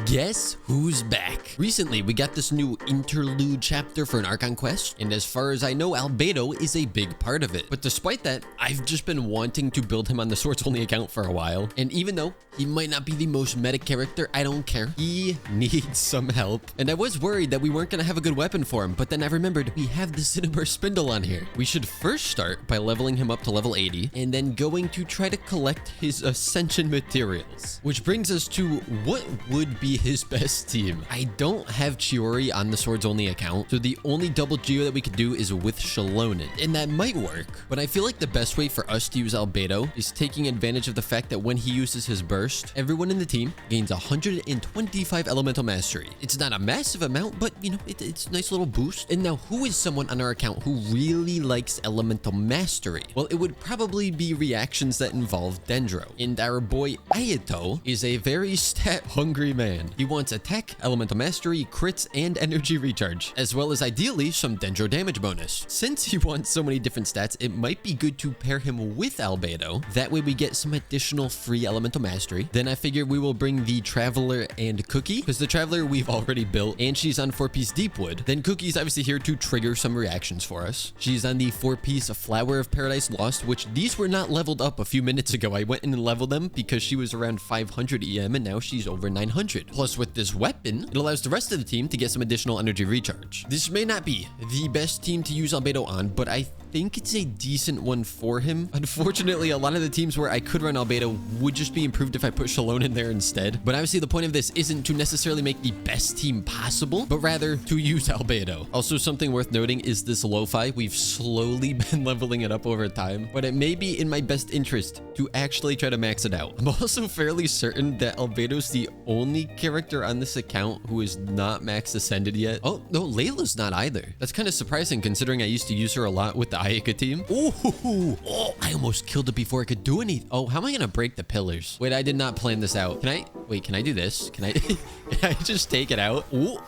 Guess who's back? Recently, we got this new interlude chapter for an Archon quest, and as far as I know, Albedo is a big part of it. But despite that, I've just been wanting to build him on the Swords Only account for a while, and even though he might not be the most meta character, I don't care. He needs some help, and I was worried that we weren't gonna have a good weapon for him, but then I remembered we have the Cinnabar Spindle on here. We should first start by leveling him up to level 80, and then going to try to collect his Ascension materials, which brings us to what would be his best team. I don't have Chiori on the Swords Only account, so the only double geo that we could do is with Shalonen, and that might work, but I feel like the best way for us to use Albedo is taking advantage of the fact that when he uses his burst, everyone in the team gains 125 elemental mastery. It's not a massive amount, but you know, it's a nice little boost. And now, who is someone on our account who really likes elemental mastery? Well, it would probably be reactions that involve Dendro, and our boy Ayato is a very stat-hungry man. He wants attack, elemental mastery, crits, and energy recharge, as well as ideally some Dendro damage bonus. Since he wants so many different stats, it might be good to pair him with Albedo. That way we get some additional free elemental mastery. Then I figure we will bring the Traveler and Cookie, because the Traveler we've already built, and she's on 4-piece Deepwood. Then Cookie's obviously here to trigger some reactions for us. She's on the 4-piece Flower of Paradise Lost, which these were not leveled up a few minutes ago. I went in and leveled them because she was around 500 EM, and now she's over 900. Plus, with this weapon, it allows the rest of the team to get some additional energy recharge. This may not be the best team to use Albedo on, but I think it's a decent one for him. Unfortunately, a lot of the teams where I could run Albedo would just be improved if I put Shalone in there instead. But obviously, the point of this isn't to necessarily make the best team possible, but rather to use Albedo. Also, something worth noting is this Lo-Fi. We've slowly been leveling it up over time, but it may be in my best interest to actually try to max it out. I'm also fairly certain that Albedo's the only character on this account who is not max ascended yet. Oh, no, Layla's not either. That's kind of surprising considering I used to use her a lot with the Ayaka team. Oh, I almost killed it before I could do anything. Oh, how am I gonna break the pillars? Wait, I did not plan this out. Can I do this? Can I just take it out? Oh,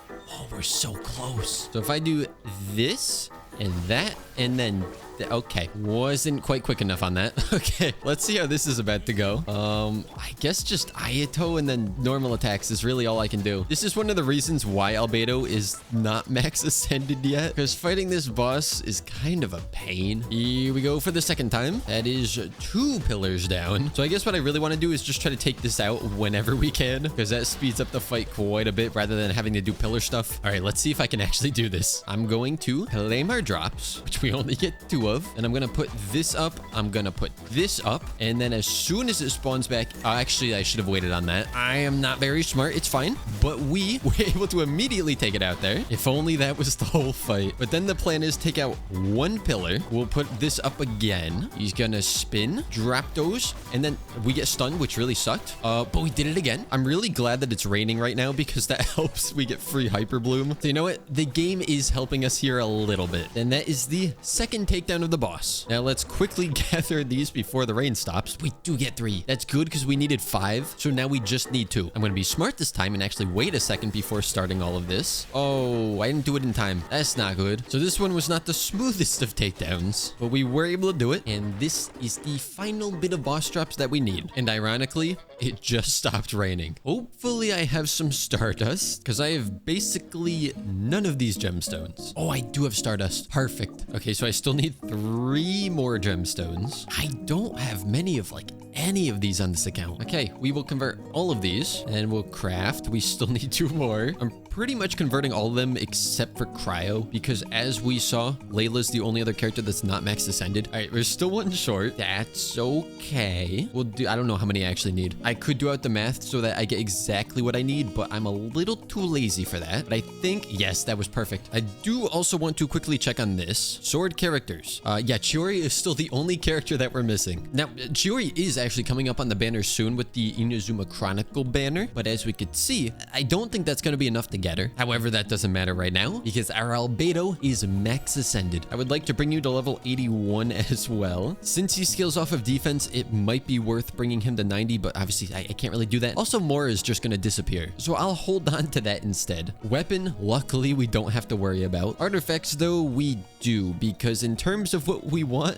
we're so close. So if I do this and that, and then okay, wasn't quite quick enough on that. Okay, let's see how this is about to go. I guess just Ayato and then normal attacks is really all I can do. This is one of the reasons why Albedo is not max ascended yet, because fighting this boss is kind of a pain. Here we go for the second time. That is 2 pillars down. So I guess what I really want to do is just try to take this out whenever we can, because that speeds up the fight quite a bit rather than having to do pillar stuff. All right, let's see if I can actually do this. I'm going to claim our drops, which we only get 2 of, and I'm gonna put this up, I'm gonna put this up, and then as soon as it spawns back, actually I should have waited on that. I am not very smart, it's fine, but we were able to immediately take it out there. If only that was the whole fight. But then the plan is take out 1 pillar, we'll put this up again, he's gonna spin, drop those, and then we get stunned, which really sucked, but we did it again. I'm really glad that it's raining right now because that helps we get free Hyper Bloom. So you know what, the game is helping us here a little bit, and that is the second takedown of the boss. Now let's quickly gather these before the rain stops. We do get 3. That's good because we needed 5. So now we just need 2. I'm going to be smart this time and actually wait a second before starting all of this. Oh, I didn't do it in time. That's not good. So this one was not the smoothest of takedowns, but we were able to do it. And this is the final bit of boss drops that we need. And ironically, it just stopped raining. Hopefully I have some Stardust because I have basically none of these gemstones. Oh, I do have Stardust. Perfect. Okay, so I still need 3 more gemstones. I don't have many of like any of these on this account. Okay, we will convert all of these and we'll craft. We still need 2 more. I'm pretty much converting all of them except for Cryo because as we saw, Layla's the only other character that's not max ascended. All right, we're still 1 short. That's okay. We'll do, I don't know how many I actually need. I could do out the math so that I get exactly what I need, but I'm a little too lazy for that. But I think, yes, that was perfect. I do also want to quickly check on this. Sword characters. Yeah, Chiori is still the only character that we're missing. Now, Chiori is actually coming up on the banner soon with the Inazuma Chronicle banner, but as we could see, I don't think that's going to be enough to get her. However, that doesn't matter right now because our Albedo is max ascended. I would like to bring you to level 81 as well. Since he scales off of defense, it might be worth bringing him to 90, but obviously I can't really do that. Also, Mora is just going to disappear, so I'll hold on to that instead. Weapon, luckily, we don't have to worry about. Artifacts, though, we do, because in terms of what we want,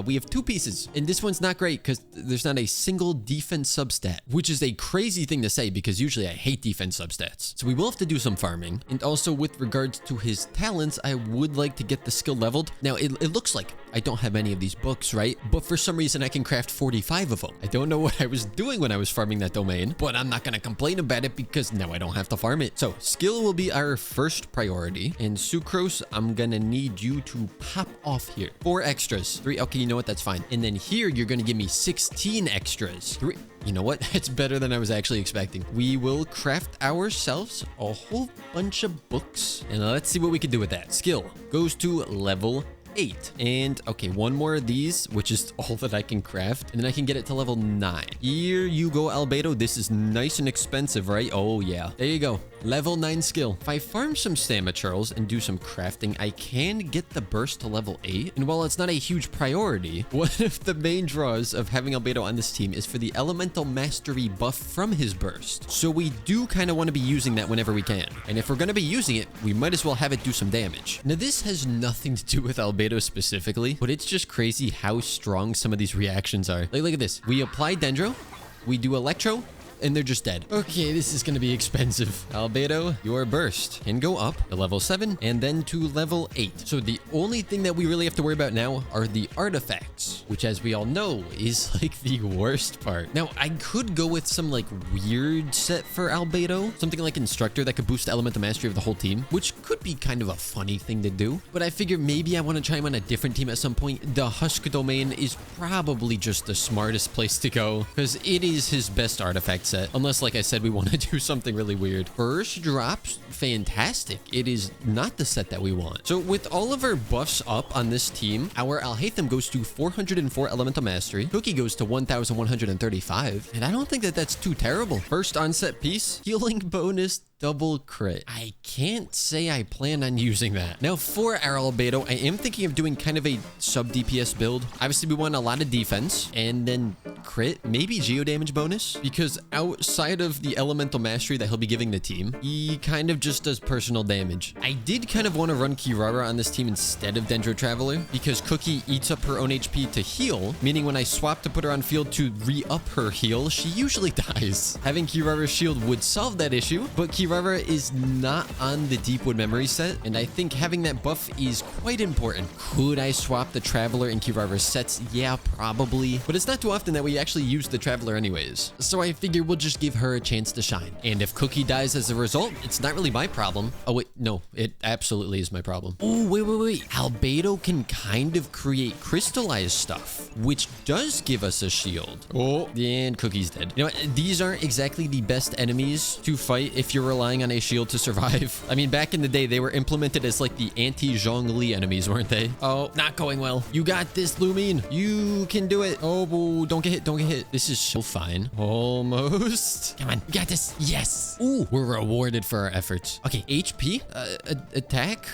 we have 2 pieces, and this one's not great because there's not not a single defense substat, which is a crazy thing to say because usually I hate defense substats. So we will have to do some farming. And also with regards to his talents, I would like to get the skill leveled. Now it looks like I don't have any of these books, right? But for some reason I can craft 45 of them. I don't know what I was doing when I was farming that domain, but I'm not gonna complain about it because now I don't have to farm it. So skill will be our first priority. And Sucrose, I'm gonna need you to pop off here. 4 extras. 3, okay, you know what? That's fine. And then here, you're gonna give me 16 extras. 3, you know what? It's better than I was actually expecting. We will craft ourselves a whole bunch of books. And let's see what we can do with that. Skill goes to level 8. And okay, one more of these, which is all that I can craft, and then I can get it to level 9. Here you go, Albedo. This is nice and expensive, right? Oh yeah, there you go. Level 9 skill. If I farm some stamina churls and do some crafting, I can get the burst to level 8. And while it's not a huge priority, one of the main draws of having Albedo on this team is for the elemental mastery buff from his burst. So we do kind of want to be using that whenever we can. And if we're going to be using it, we might as well have it do some damage. Now this has nothing to do with Albedo specifically, but it's just crazy how strong some of these reactions are. Like, look at this. We apply Dendro, we do Electro, and they're just dead. Okay, this is gonna be expensive. Albedo, your burst can go up to level 7 and then to level 8. So the only thing that we really have to worry about now are the artifacts, which as we all know is like the worst part. Now, I could go with some like weird set for Albedo, something like Instructor that could boost the elemental mastery of the whole team, which could be kind of a funny thing to do. But I figure maybe I want to try him on a different team at some point. The Husk domain is probably just the smartest place to go because it is his best artifact set, unless like I said we want to do something really weird. First drops, fantastic. It is not the set that we want. So with all of our buffs up on this team, our Alhaitham goes to 404 elemental mastery, Cookie goes to 1135, and I don't think that that's too terrible. First onset piece, healing bonus, double crit. I can't say I plan on using that. Now for our Albedo, I am thinking of doing kind of a sub DPS build. Obviously we want a lot of defense and then crit, maybe geo damage bonus, because outside of the elemental mastery that he'll be giving the team, he kind of just does personal damage. I did kind of want to run Kirara on this team instead of Dendro Traveler because Cookie eats up her own HP to heal, meaning when I swap to put her on field to re-up her heal, she usually dies. Having Kirara's shield would solve that issue, but Kirara is not on the Deepwood memory set, and I think having that buff is quite important. Could I swap the Traveler and Kirara's sets? Yeah, probably, but it's not too often that we actually use the Traveler anyways, so I figure we'll just give her a chance to shine. And if Cookie dies as a result, it's not really my problem. Oh wait, no, it absolutely is my problem. Oh, wait. Albedo can kind of create crystallized stuff, which does give us a shield. Oh, and Cookie's dead. You know what? These aren't exactly the best enemies to fight if you're relying on a shield to survive. I mean, back in the day, they were implemented as like the anti-Zhongli enemies, weren't they? Oh, not going well. You got this, Lumine. You can do it. Oh, don't get hit. This is so fine. Almost. Come on, you got this. Yes. Ooh, we're rewarded for our efforts. Okay, HP, attack.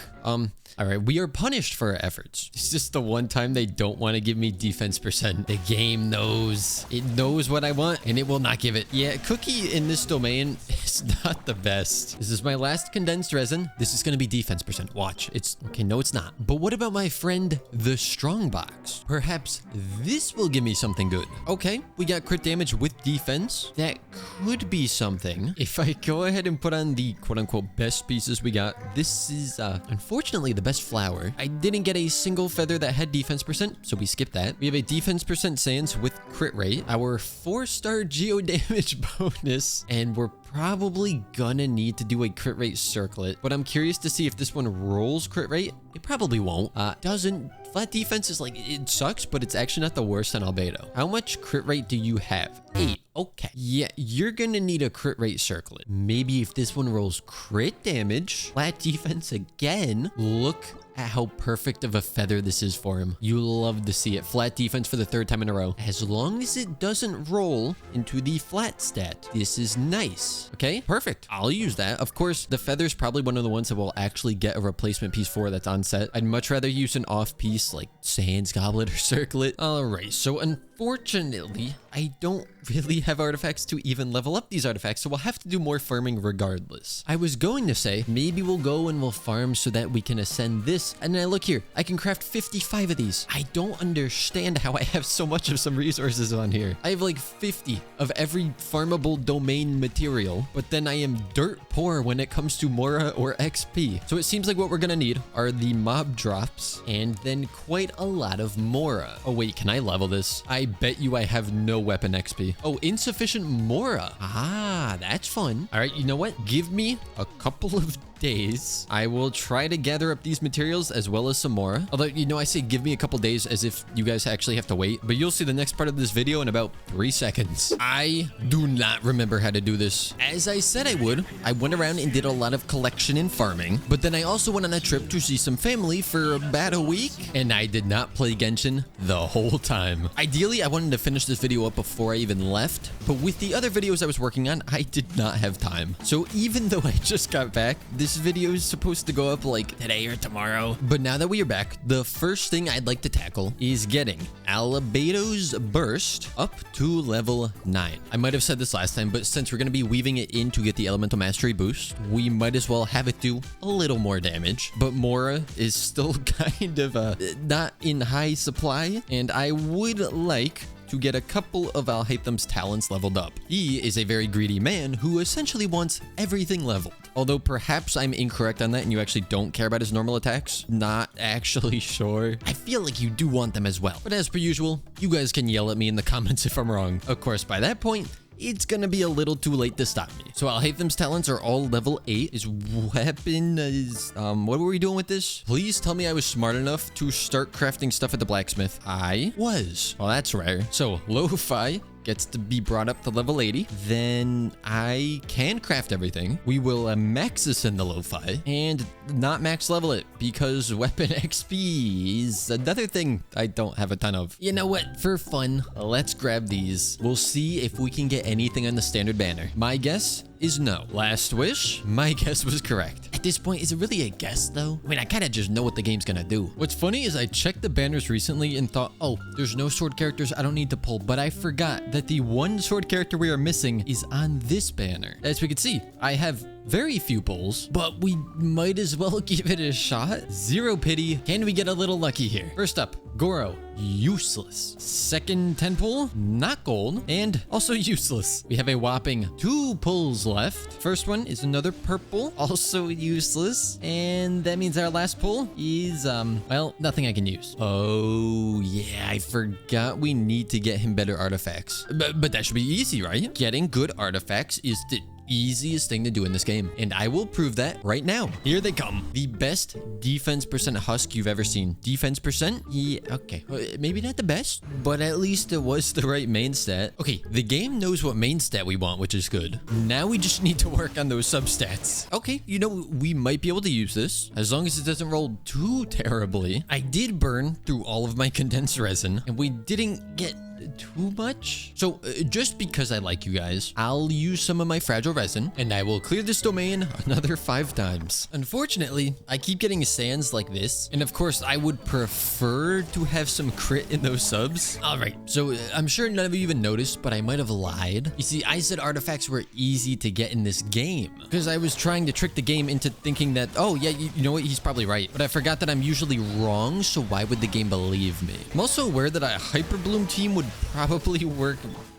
All right, we are punished for our efforts. It's just the one time they don't want to give me defense percent. The game knows. It knows what I want, and it will not give it. Yeah, Cookie in this domain is not the best. This is my last condensed resin. This is going to be defense percent. Watch. It's... okay, no, it's not. But what about my friend, the Strongbox? Perhaps this will give me something good. Okay, we got crit damage with defense. That could be something. If I go ahead and put on the quote-unquote best pieces we got, this is, unfortunately, the best flower. I didn't get a single feather that had defense percent, so we skipped that. We have a defense percent Sans with crit rate, our 4-star geo damage bonus, and we're probably gonna need to do a crit rate circlet, but I'm curious to see if this one rolls crit rate. It probably won't. Doesn't. Flat defense is like, it sucks, but it's actually not the worst on Albedo. How much crit rate do you have? 8. Okay. Yeah, you're gonna need a crit rate circlet. Maybe if this one rolls crit damage, flat defense again, look at how perfect of a feather this is for him. You love to see it. Flat defense for the 3rd time in a row. As long as it doesn't roll into the flat stat, this is nice. Okay, perfect. I'll use that. Of course, the feather's probably one of the ones that will actually get a replacement piece for that's on set. I'd much rather use an off piece like Sans Goblet or Circlet. All right, so Unfortunately, I don't really have artifacts to even level up these artifacts, so we'll have to do more farming regardless. I was going to say, maybe we'll go and we'll farm so that we can ascend this. And then look here, I can craft 55 of these. I don't understand how I have so much of some resources on here. I have like 50 of every farmable domain material, but then I am dirt poor when it comes to Mora or XP. So it seems like what we're gonna need are the mob drops and then quite a lot of Mora. Oh wait, can I level this? I bet you I have no weapon XP. Oh, insufficient Mora. Ah, that's fun. All right, you know what? Give me a couple of days. I will try to gather up these materials as well as some more. Although, you know, I say give me a couple days as if you guys actually have to wait, but you'll see the next part of this video in about 3 seconds. I do not remember how to do this. As I said I would, I went around and did a lot of collection and farming, but then I also went on a trip to see some family for about a week, and I did not play Genshin the whole time. Ideally, I wanted to finish this video up before I even left, but with the other videos I was working on, I did not have time. So even though I just got back, this video is supposed to go up like today or tomorrow. But now that we are back, the first thing I'd like to tackle is getting Albedo's burst up to level 9. I might have said this last time, but since we're going to be weaving it in to get the elemental mastery boost, we might as well have it do a little more damage. But Mora is still kind of not in high supply, and I would like to get a couple of Alhaitham's talents leveled up. He is a very greedy man who essentially wants everything leveled. Although perhaps I'm incorrect on that and you actually don't care about his normal attacks. Not actually sure. I feel like you do want them as well. But as per usual, you guys can yell at me in the comments if I'm wrong. Of course, by that point, it's gonna be a little too late to stop me. So Alhaitham's talents are all level 8. His weapon is, what were we doing with this? Please tell me I was smart enough to start crafting stuff at the blacksmith. I was. Well, that's rare. So Lo-Fi gets to be brought up to level 80. Then I can craft everything. We will max this in the Lo-Fi and not max level it because weapon XP is another thing I don't have a ton of. You know what? For fun, let's grab these. We'll see if we can get anything on the standard banner. My guess is no. Last wish? My guess was correct. At this point, is it really a guess though? I mean, I kind of just know what the game's gonna do. What's funny is I checked the banners recently and thought, oh, there's no sword characters I don't need to pull, but I forgot that the one sword character we are missing is on this banner. As we can see, I have very few pulls, but we might as well give it a shot. Zero pity. Can we get a little lucky here? First up, Goro, useless. Second 10 pull, not gold, and also useless. We have a whopping 2 pulls left. First one is another purple, also useless. And that means our last pull is, well, nothing I can use. Oh, yeah, I forgot we need to get him better artifacts. But that should be easy, right? Getting good artifacts is the easiest thing to do in this game, and I will prove that right now. Here they come. The best defense percent husk you've ever seen. Defense percent? Yeah, okay. Maybe not the best, but at least it was the right main stat. Okay, the game knows what main stat we want, which is good. Now we just need to work on those substats. Okay, you know, we might be able to use this as long as it doesn't roll too terribly. I did burn through all of my condensed resin, and we didn't get too much. So just because I like you guys, I'll use some of my fragile resin and I will clear this domain another 5 times. Unfortunately, I keep getting sands like this. And of course, I would prefer to have some crit in those subs. All right, so I'm sure none of you even noticed, but I might have lied. You see, I said artifacts were easy to get in this game because I was trying to trick the game into thinking that, oh yeah, you know what, he's probably right. But I forgot that I'm usually wrong, so why would the game believe me? I'm also aware that a Hyper Bloom team would probably work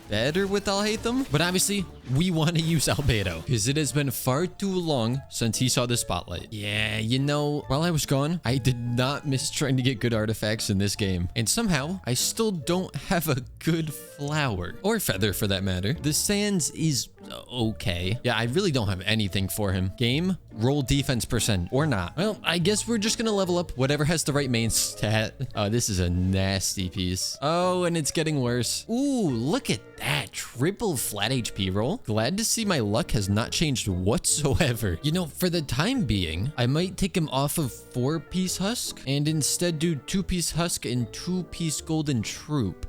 better with Alhaitham, but obviously we want to use Albedo because it has been far too long since he saw the spotlight. Yeah, you know, while I was gone, I did not miss trying to get good artifacts in this game, and somehow I still don't have a good flower or feather for that matter. The sands is okay. Yeah, I really don't have anything for him. Game, roll defense percent or not. Well, I guess we're just gonna level up whatever has the right main stat. Oh, this is a nasty piece. Oh, and it's getting worse. Ooh, look at that. Triple flat HP roll. Glad to see my luck has not changed whatsoever. You know, for the time being, I might take him off of 4-piece husk and instead do 2-piece husk and 2-piece golden troop.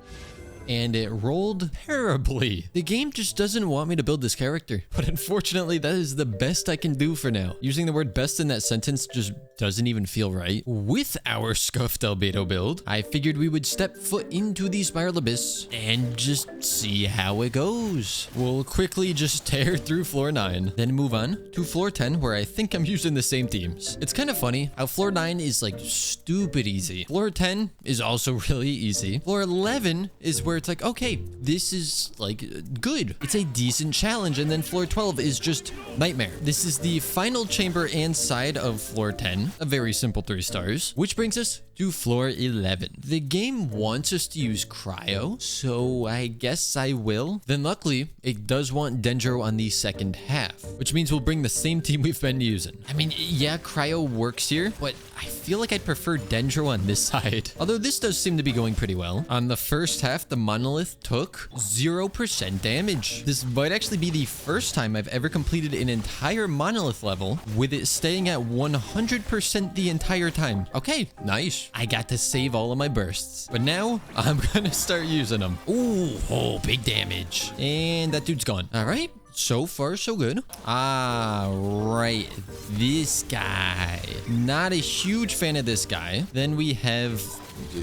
And it rolled terribly. The game just doesn't want me to build this character. But unfortunately, that is the best I can do for now. Using the word best in that sentence just doesn't even feel right. With our scuffed Albedo build, I figured we would step foot into the Spiral Abyss and just see how it goes. We'll quickly just tear through floor 9, then move on to floor 10, where I think I'm using the same teams. It's kind of funny how floor 9 is like stupid easy. Floor 10 is also really easy. Floor 11 is where it's like, okay, this is like good. It's a decent challenge. And then floor 12 is just nightmare. This is the final chamber and side of floor 10, a very simple 3 stars, which brings us to floor 11. The game wants us to use cryo, so I guess I will. Then luckily, it does want Dendro on the second half, which means we'll bring the same team we've been using. I mean, yeah, cryo works here, but I feel like I'd prefer Dendro on this side. Although this does seem to be going pretty well. On the first half, the monolith took 0% damage. This might actually be the first time I've ever completed an entire monolith level with it staying at 100% the entire time. Okay, nice. I got to save all of my bursts. But now, I'm gonna start using them. Ooh, oh, big damage. And that dude's gone. All right. So far, so good. Ah, right. This guy. Not a huge fan of this guy. Then we have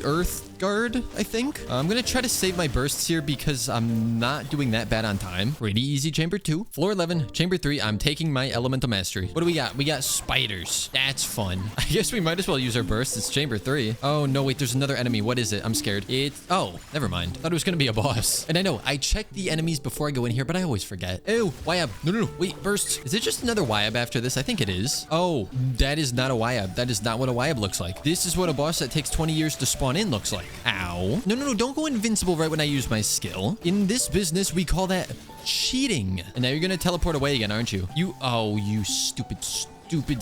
Earth Guard, I think. I'm gonna try to save my bursts here because I'm not doing that bad on time. Pretty easy chamber 2. Floor 11, chamber 3. I'm taking my elemental mastery. What do we got? We got spiders. That's fun. I guess we might as well use our bursts. It's chamber 3. Oh, no, wait, there's another enemy. What is it? I'm scared. Oh, never mind. Thought it was gonna be a boss. And I know, I check the enemies before I go in here, but I always forget. Ew, Wyab. No. Wait, bursts. Is it just another Wyab after this? I think it is. Oh, that is not a Wyab. That is not what a Wyab looks like. This is what a boss that takes 20 years to spawn in looks like. Ow. No, don't go invincible right when I use my skill. In this business, we call that cheating. And now you're gonna teleport away again, aren't you? You stupid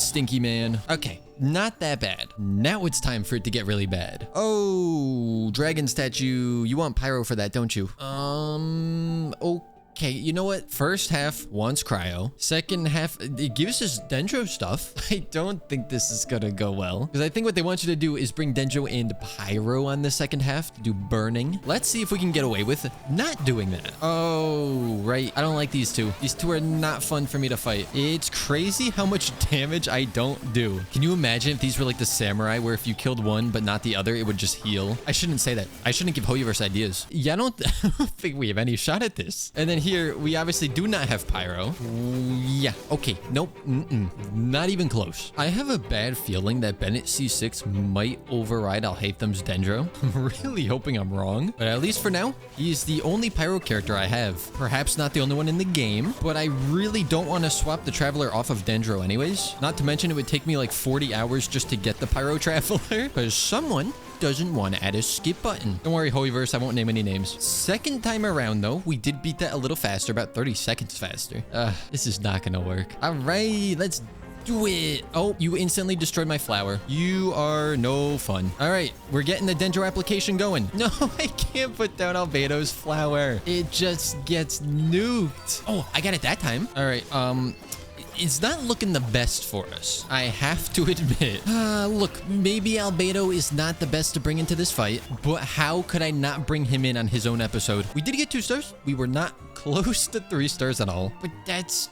stinky man. Okay, not that bad. Now it's time for it to get really bad. Oh, dragon statue. You want pyro for that, don't you? Okay, you know what? First half wants cryo. Second half, it gives us Dendro stuff. I don't think this is gonna go well. Because I think what they want you to do is bring Dendro and Pyro on the second half to do burning. Let's see if we can get away with not doing that. Oh, right. I don't like these two. These two are not fun for me to fight. It's crazy how much damage I don't do. Can you imagine if these were like the samurai where if you killed one but not the other, it would just heal? I shouldn't say that. I shouldn't give HoYoVerse ideas. Yeah, I don't think we have any shot at this. And then here, we obviously do not have pyro. Yeah, okay, nope, not even close. I have a bad feeling that Bennett C6 might override Alhaitham's Dendro. I'm really hoping I'm wrong, but at least for now, he is the only pyro character I have. Perhaps not the only one in the game, but I really don't want to swap the Traveler off of Dendro anyways. Not to mention it would take me like 40 hours just to get the Pyro Traveler, because someone doesn't want to add a skip button. Don't worry, HoYoVerse, I won't name any names. Second time around, though, we did beat that a little faster, about 30 seconds faster. This is not gonna work. All right, let's do it. Oh, you instantly destroyed my flower. You are no fun. All right, we're getting the Dendro application going. No, I can't put down Albedo's flower. It just gets nuked. Oh, I got it that time. All right, it's not looking the best for us, I have to admit. Look, maybe Albedo is not the best to bring into this fight, but how could I not bring him in on his own episode? We did get 2 stars. We were not close to 3 stars at all, but that's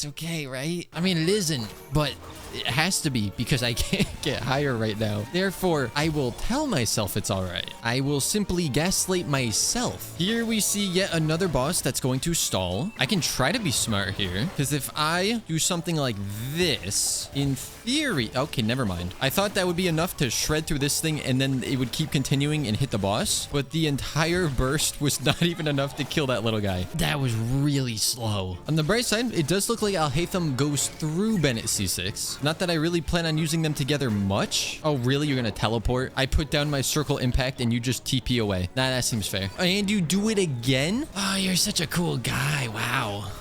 okay, right? I mean, it isn't, but it has to be because I can't get higher right now. Therefore, I will tell myself it's all right. I will simply gaslight myself. Here we see yet another boss that's going to stall. I can try to be smart here because if I do something like this, in theory, okay, never mind. I thought that would be enough to shred through this thing and then it would keep continuing and hit the boss, but the entire burst was not even enough to kill that little guy. That was really slow. On the bright side, it does look like Alhaitham goes through Bennett C6. Not that I really plan on using them together much. Oh, really? You're gonna teleport? I put down my circle impact and you just TP away. Nah, that seems fair. And you do it again? Oh, you're such a cool guy. Wow.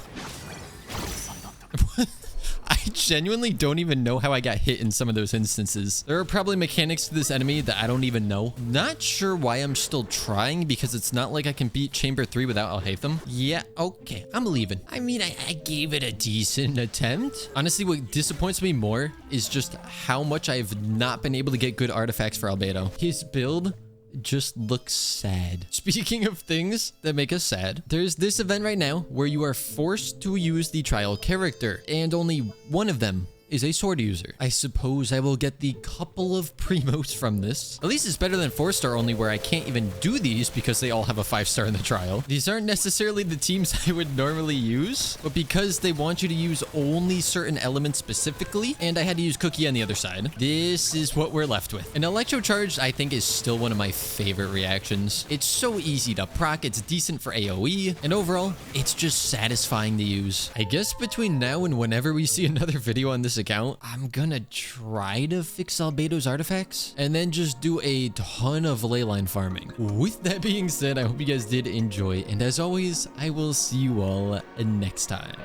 I genuinely don't even know how I got hit in some of those instances. There are probably mechanics to this enemy that I don't even know. Not sure why I'm still trying because it's not like I can beat Chamber 3 without Alhaitham. Yeah, okay, I'm leaving. I mean, I gave it a decent attempt. Honestly, what disappoints me more is just how much I've not been able to get good artifacts for Albedo. His build just looks sad. Speaking of things that make us sad, there's this event right now where you are forced to use the trial character, and only one of them is a sword user. I suppose I will get the couple of primos from this. At least it's better than 4-star only, where I can't even do these because they all have a 5-star in the trial. These aren't necessarily the teams I would normally use, but because they want you to use only certain elements specifically, and I had to use Cookie on the other side, this is what we're left with. An Electro Charge, I think, is still one of my favorite reactions. It's so easy to proc, it's decent for AoE, and overall, it's just satisfying to use. I guess between now and whenever we see another video on this account, I'm gonna try to fix Albedo's artifacts, and then just do a ton of leyline farming. With that being said, I hope you guys did enjoy, and as always, I will see you all next time.